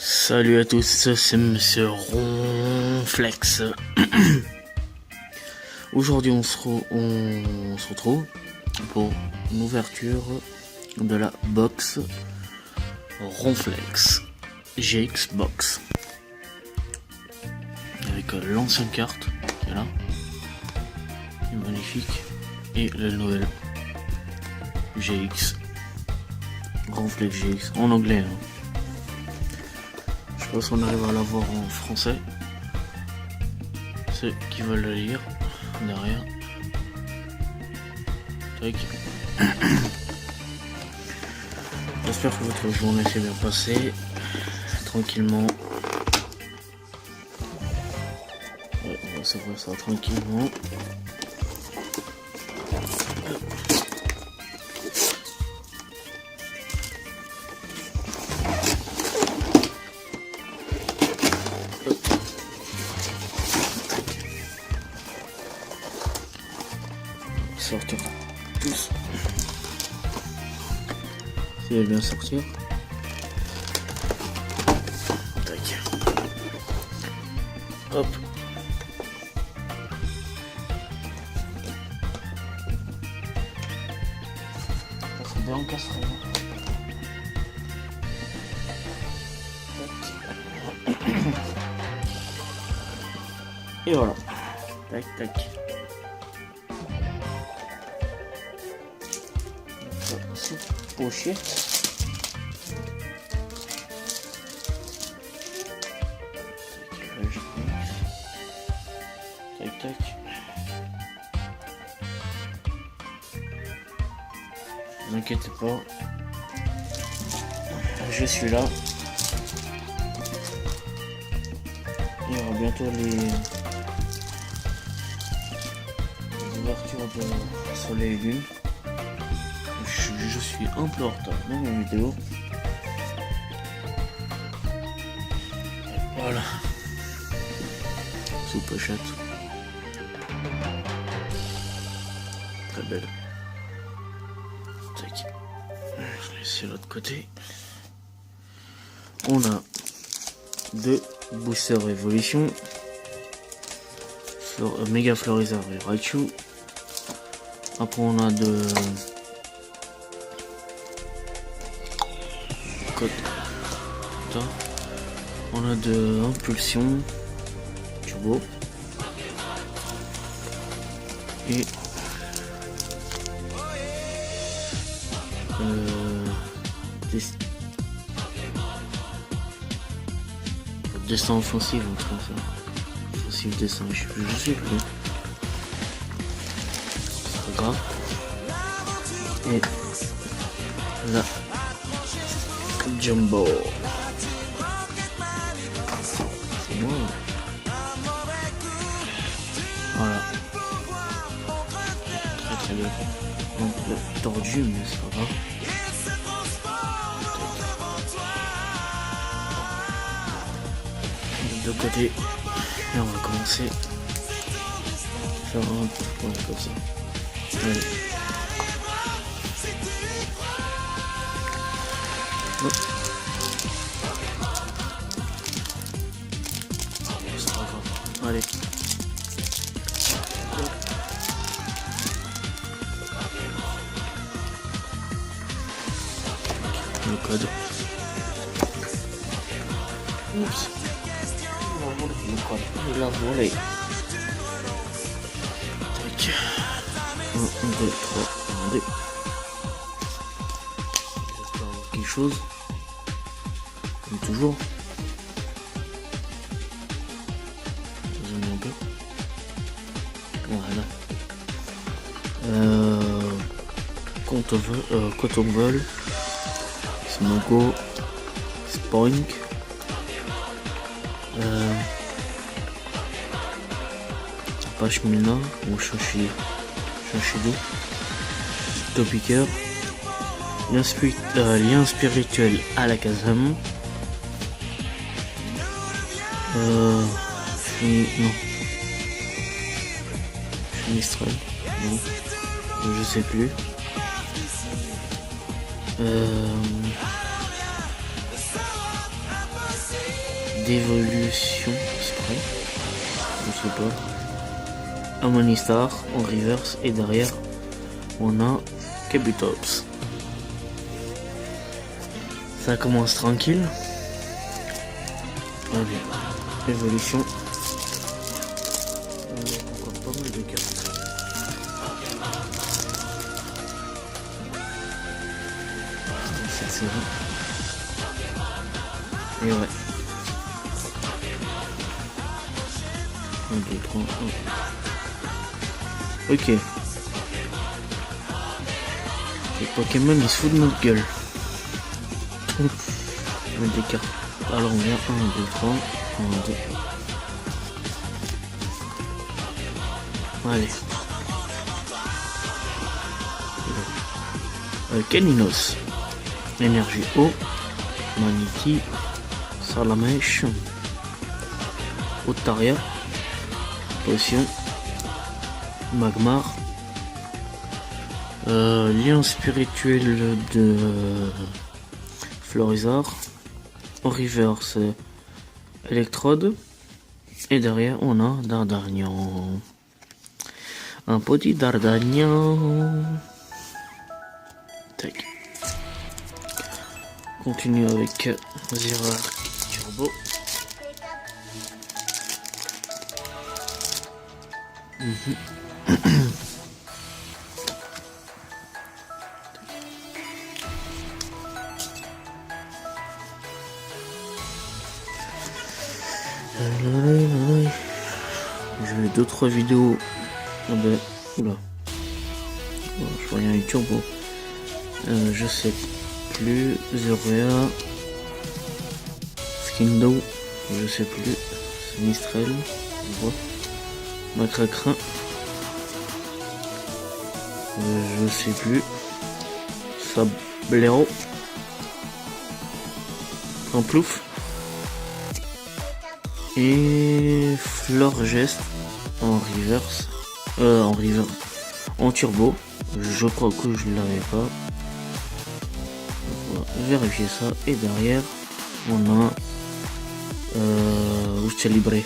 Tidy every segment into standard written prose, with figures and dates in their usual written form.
Salut à tous, c'est Monsieur Ronflex. Aujourd'hui on se retrouve pour une ouverture de la box Ronflex GX Box avec l'ancienne carte qui est là, qui est magnifique, et la nouvelle GX Ronflex GX en anglais, hein. Je pense qu'on arrive à l'avoir en français. Ceux qui veulent le lire derrière. Tac. J'espère que votre journée s'est bien passée. Tranquillement. Ouais, on va s'ouvrir ça tranquillement. Sortir tous. Si elle vient sortir. Tac. Hop. Ça bien encastré. Et voilà. Tac tac. Pochette. Tac tac. Ne vous inquiétez pas, je suis là. Il y aura bientôt les ouvertures sur les légumes. Je suis un peu en retard dans ma vidéo. Voilà. Sous pochette. Très belle. Tac. Je laisse de l'autre côté. On a deux boosters Evolution. Mega Florizard et Raichu. Après on a deux on a de Impulsion Turbo et destin offensif, en tout cas ça. Offensif destin, je sais plus. C'est pas grave. Et là, Jumbo. C'est bon. Voilà. Très très bien. Donc tordu, mais c'est pas grave. De deux côtés. Et on va commencer à faire un point comme ça. Allez. Hop. C'est pas grave. Allez. Le code. Oups. Le code. Il l'a volé. Tac. 1, 2, 3. Attendez. J'espère avoir quelque chose. Comme toujours. Un peu. Voilà. Cotton Vol. Smogo. Spoink. Pashmina ou Shoshido. Topiker. Lien spirituel à la Kazam. Non. Mistral. Non. Je sais plus. d'évolution spray, je sais pas. Amonistar en reverse et derrière on a Kabutops. Ça commence tranquille. Allez, évolution. On a encore pas mal de cartes. Cette série. Et ouais. 1, 2, 3, 1. Ok. Les Pokémon ils se foutent de notre gueule. Je mets des cartes. Alors on vient 1, 2, 3, 1, 2. Allez. Caninos. Énergie eau. Maniti. Salamèche. Otaria. Potion. Magmar. Lien spirituel de Florizard. En reverse Electrode. Et derrière on a Dardagnan. Un petit Dardagnan. Tac. Continue avec Zerac Turbo. Je vais 2-3 vidéos. Ah ben, oula. Oh, je vois rien, une turbo. Je sais plus. Zorea. Skindo. Je sais plus. Sinistrel. Je vois. Macracrin. Je sais plus. Sablero. Plouf. Et Florgest en reverse. En turbo. Je crois que je l'avais pas. On va vérifier ça. Et derrière, on a Lucha Libre.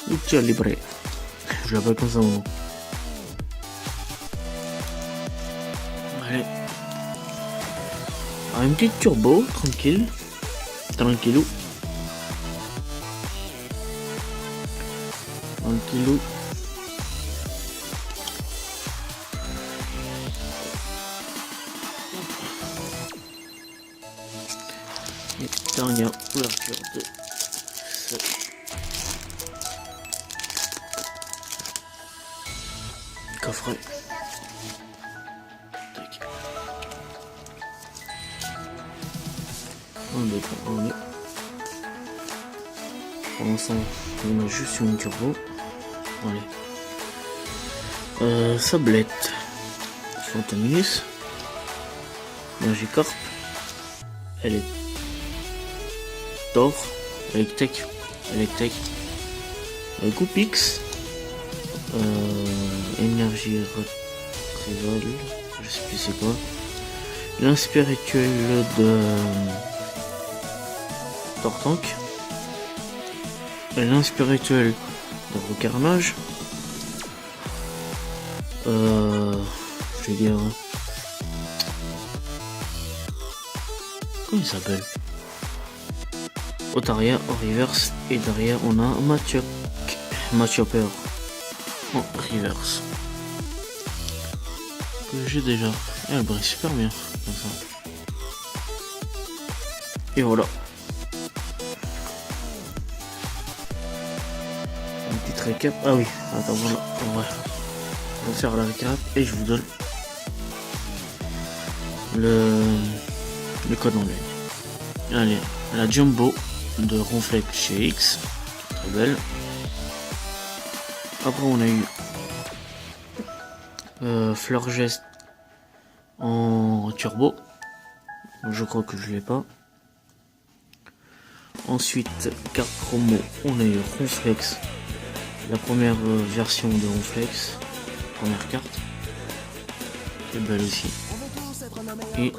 Lucha Libre. Je l'appelle comme ça mon nom. Allez. Alors, une petite turbo, tranquille. Tranquillou. Tranquillou. Et dernière ouverture de ce coffret. Tac. 1, 2, 3, 1, 2. Pour l'instant, on a juste une turbo. Allez. Sablette. Fontaminus. Magikarp. Elle est Thor. Electek. Goupix. Énergie Rival. Je sais plus c'est quoi. L'inspirituel de Tortank. L'inspirituel de Recarnage. Je vais dire. Comment il s'appelle? Otaria en reverse. Et derrière on a Machopper en reverse. Que j'ai déjà. Elle brille super bien. Comme ça. Et voilà. Un petit récap. Ah oui, attends, voilà. On va faire la récap et je vous donne le code en ligne. Allez, la Jumbo de Ronflex chez X. Très belle. Après on a eu Florgest en turbo. Je crois que je l'ai pas. Ensuite, carte promo, on a eu Ronflex. La première version de Ronflex. Première carte. Et belle aussi. Et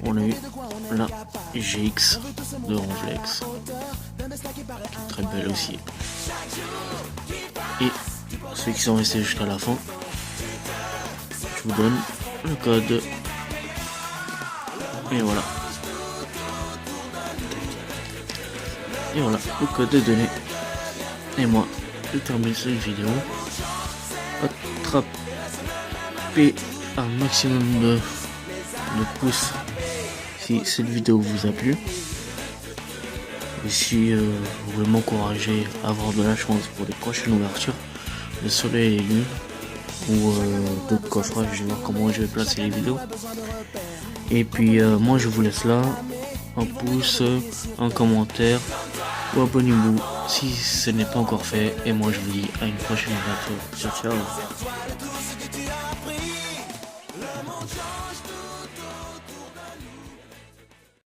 on a eu la GX de Ronflex, très belle aussi. Et ceux qui sont restés jusqu'à la fin, je vous donne le code. Et voilà. Et voilà, le code est donné. Et moi, je termine cette vidéo. Attrapez un maximum de pouces si cette vidéo vous a plu. Et si vous voulez m'encourager à avoir de la chance pour les prochaines ouvertures de Soleil et Lune ou d'autres coffrages, je vais voir comment je vais placer les vidéos. Et puis moi je vous laisse là, un pouce, un commentaire ou abonnez-vous si ce n'est pas encore fait. Et moi je vous dis à une prochaine ouverture. Ciao ciao.